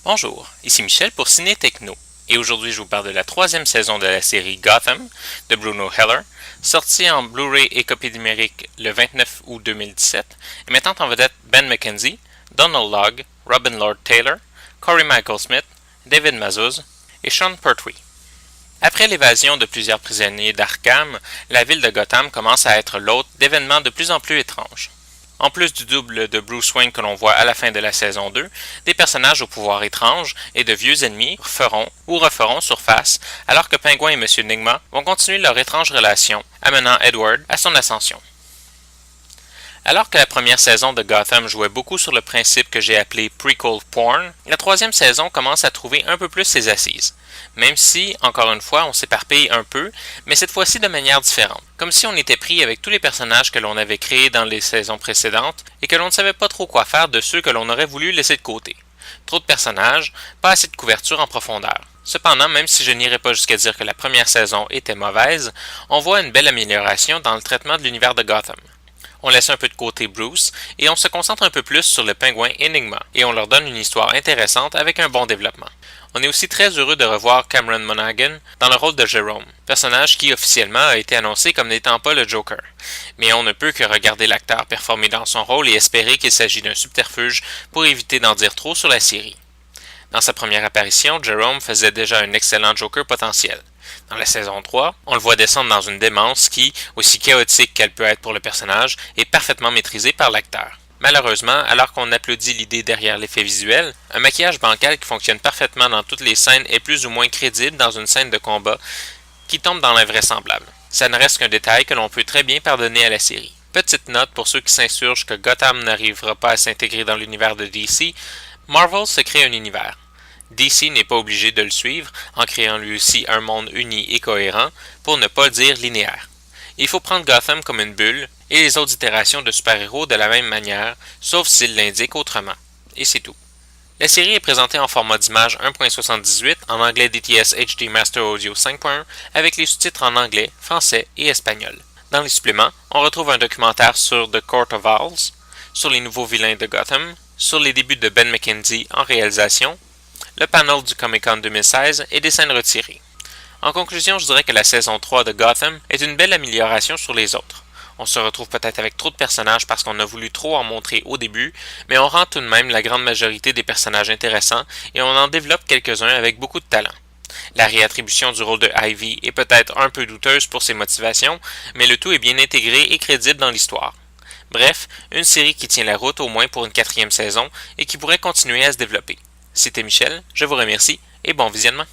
Bonjour, ici Michel pour Ciné Techno, et aujourd'hui je vous parle de la troisième saison de la série Gotham de Bruno Heller, sortie en Blu-ray et copie numérique le 29 août 2017, et mettant en vedette Ben McKenzie, Donald Logg, Robin Lord Taylor, Corey Michael Smith, David Mazouz et Sean Pertwee. Après l'évasion de plusieurs prisonniers d'Arkham, la ville de Gotham commence à être l'hôte d'événements de plus en plus étranges. En plus du double de Bruce Wayne que l'on voit à la fin de la saison 2, des personnages au pouvoir étrange et de vieux ennemis referont surface, alors que Penguin et M. Nigma vont continuer leur étrange relation, amenant Edward à son ascension. Alors que la première saison de Gotham jouait beaucoup sur le principe que j'ai appelé prequel porn, la troisième saison commence à trouver un peu plus ses assises. Même si, encore une fois, on s'éparpille un peu, mais cette fois-ci de manière différente. Comme si on était pris avec tous les personnages que l'on avait créés dans les saisons précédentes et que l'on ne savait pas trop quoi faire de ceux que l'on aurait voulu laisser de côté. Trop de personnages, pas assez de couverture en profondeur. Cependant, même si je n'irai pas jusqu'à dire que la première saison était mauvaise, on voit une belle amélioration dans le traitement de l'univers de Gotham. On laisse un peu de côté Bruce et on se concentre un peu plus sur le Pingouin Enigma et on leur donne une histoire intéressante avec un bon développement. On est aussi très heureux de revoir Cameron Monaghan dans le rôle de Jerome, personnage qui officiellement a été annoncé comme n'étant pas le Joker. Mais on ne peut que regarder l'acteur performer dans son rôle et espérer qu'il s'agit d'un subterfuge pour éviter d'en dire trop sur la série. Dans sa première apparition, Jerome faisait déjà un excellent Joker potentiel. Dans la saison 3, on le voit descendre dans une démence qui, aussi chaotique qu'elle peut être pour le personnage, est parfaitement maîtrisée par l'acteur. Malheureusement, alors qu'on applaudit l'idée derrière l'effet visuel, un maquillage bancal qui fonctionne parfaitement dans toutes les scènes est plus ou moins crédible dans une scène de combat qui tombe dans l'invraisemblable. Ça ne reste qu'un détail que l'on peut très bien pardonner à la série. Petite note pour ceux qui s'insurgent que Gotham n'arrivera pas à s'intégrer dans l'univers de DC, Marvel se crée un univers. DC n'est pas obligé de le suivre en créant lui aussi un monde uni et cohérent, pour ne pas dire linéaire. Il faut prendre Gotham comme une bulle et les autres itérations de super-héros de la même manière, sauf s'ils l'indiquent autrement. Et c'est tout. La série est présentée en format d'image 1.78 en anglais DTS HD Master Audio 5.1 avec les sous-titres en anglais, français et espagnol. Dans les suppléments, on retrouve un documentaire sur The Court of Owls, sur les nouveaux vilains de Gotham, sur les débuts de Ben McKenzie en réalisation, le panel du Comic-Con 2016 et des scènes retirées. En conclusion, je dirais que la saison 3 de Gotham est une belle amélioration sur les autres. On se retrouve peut-être avec trop de personnages parce qu'on a voulu trop en montrer au début, mais on rend tout de même la grande majorité des personnages intéressants et on en développe quelques-uns avec beaucoup de talent. La réattribution du rôle de Ivy est peut-être un peu douteuse pour ses motivations, mais le tout est bien intégré et crédible dans l'histoire. Bref, une série qui tient la route au moins pour une 4e saison et qui pourrait continuer à se développer. C'était Michel, je vous remercie et bon visionnement.